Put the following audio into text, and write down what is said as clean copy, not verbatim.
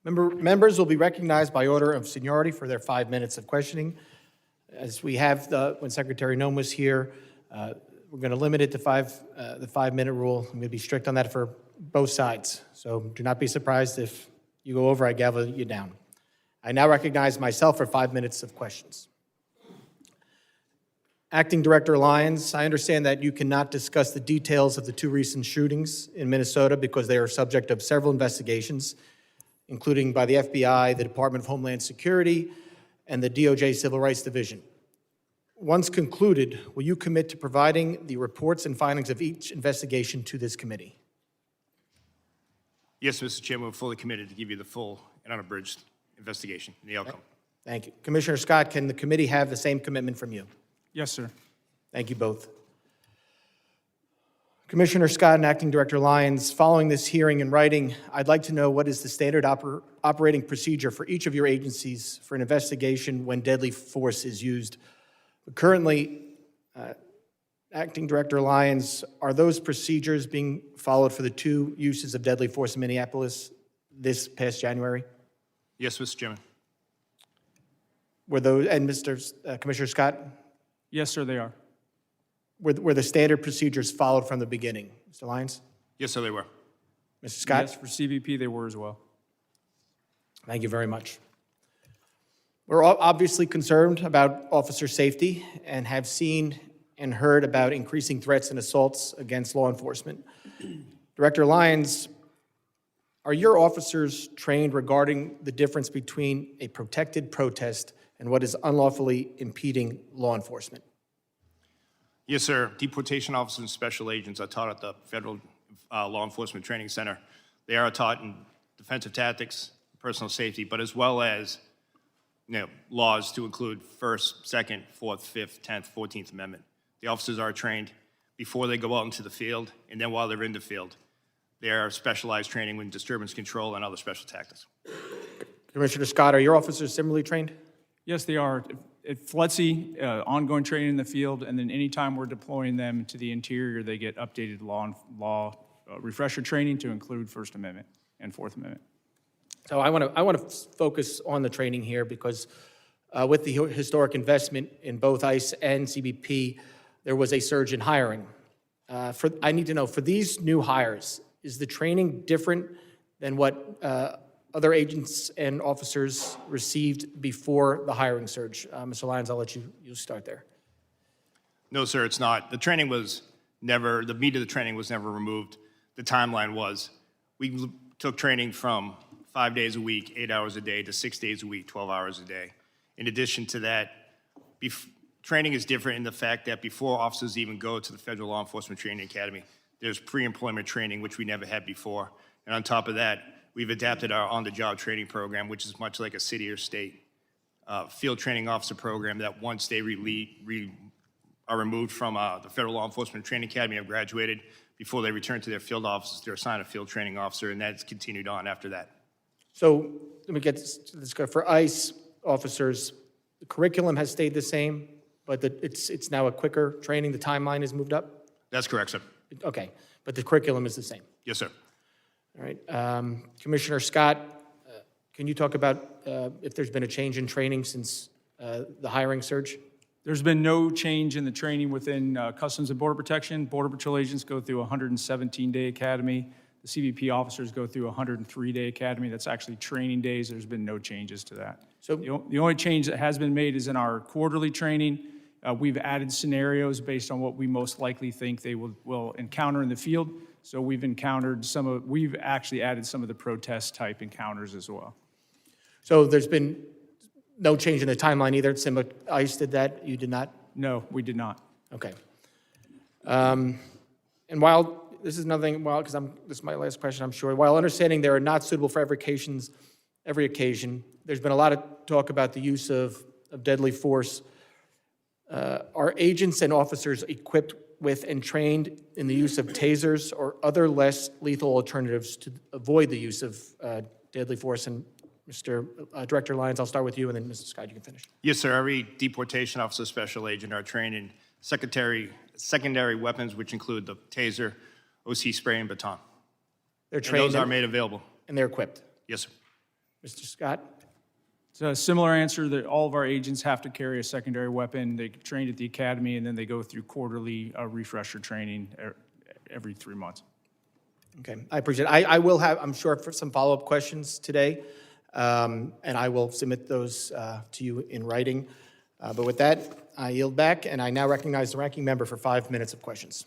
Members will be recognized by order of seniority for their 5 minutes of questioning. As we have when Secretary Noem was here, we're going to limit it to the 5-minute rule. I'm going to be strict on that for both sides. So do not be surprised if you go over, I gavel you down. I now recognize myself for 5 minutes of questions. Acting Director Lyons, I understand that you cannot discuss the details of the 2 recent shootings in Minnesota because they are subject of several investigations, including by the FBI, the Department of Homeland Security, and the DOJ Civil Rights Division. Once concluded, will you commit to providing the reports and findings of each investigation to this committee? Yes, Mr. Chairman, we're fully committed to give you the full and unabridged investigation and the outcome. Thank you. Commissioner Scott, can the committee have the same commitment from you? Yes, sir. Thank you both. Commissioner Scott and Acting Director Lyons, following this hearing in writing, I'd like to know what is the standard operating procedure for each of your agencies for an investigation when deadly force is used. Currently, Acting Director Lyons, are those procedures being followed for the 2 uses of deadly force in Minneapolis this past January? Yes, Mr. Chairman. Were those, and Commissioner Scott? Yes, sir, they are. Were the standard procedures followed from the beginning? Mr. Lyons? Yes, sir, they were. Mr. Scott? Yes, for CBP, they were as well. Thank you very much. We're all obviously concerned about officer safety and have seen and heard about increasing threats and assaults against law enforcement. Director Lyons, are your officers trained regarding the difference between a protected protest and what is unlawfully impeding law enforcement? Yes, sir. Deportation officers and special agents are taught at the Federal Law Enforcement Training Center. They are taught in defensive tactics, personal safety, but as well as laws to include First, Second, Fourth, Fifth, 10th, 14th Amendment. The officers are trained before they go out into the field, and then while they're in the field. They are specialized training in disturbance control and other special tactics. Commissioner Scott, are your officers similarly trained? Yes, they are. At FLETC, ongoing training in the field, and then anytime we're deploying them to the interior, they get updated law refresher training to include First Amendment and Fourth Amendment. So I want to focus on the training here because with the historic investment in both ICE and CBP, there was a surge in hiring. I need to know, for these new hires, is the training different than what other agents and officers received before the hiring surge? Mr. Lyons, I'll let you start there. No, sir, it's not. The training was never, the meat of the training was never removed. The timeline was. We took training from 5 days a week, 8 hours a day, to 6 days a week, 12 hours a day. In addition to that, training is different in the fact that before officers even go to the Federal Law Enforcement Training Academy, there's pre-employment training, which we never had before. And on top of that, we've adapted our on-the-job training program, which is much like a city or state field training officer program that once they are removed from the Federal Law Enforcement Training Academy and have graduated, before they return to their field offices, they're assigned a field training officer, and that's continued on after that. So let me get this. For ICE officers, the curriculum has stayed the same, but it's now a quicker training. The timeline has moved up? That's correct, sir. Okay, but the curriculum is the same. Yes, sir. All right. Commissioner Scott, can you talk about if there's been a change in training since the hiring surge? There's been no change in the training within Customs and Border Protection. Border Patrol agents go through a 117-day academy. The CBP officers go through a 103-day academy. That's actually training days. There's been no changes to that. So the only change that has been made is in our quarterly training. We've added scenarios based on what we most likely think they will encounter in the field. So we've actually added some of the protest type encounters as well. So there's been no change in the timeline either. Similar, ICE did that. You did not. No, we did not. Okay. And while this is nothing, well, because this is my last question, I'm sure. While understanding they are not suitable for every occasion, there's been a lot of talk about the use of deadly force. Are agents and officers equipped with and trained in the use of tasers or other less lethal alternatives to avoid the use of deadly force? And Mr. Director Lyons, I'll start with you, and then Mr. Scott, you can finish. Yes, sir. Every deportation officer, special agent are trained in secondary weapons, which include the taser, OC spray, and baton. They're trained. And those are made available. And they're equipped. Yes, sir. Mr. Scott? It's a similar answer that all of our agents have to carry a secondary weapon. They trained at the academy, and then they go through quarterly refresher training every 3 months. Okay, I appreciate it. I will have, I'm sure, for some follow-up questions today, and I will submit those to you in writing. But with that, I yield back, and I now recognize the ranking member for 5 minutes of questions.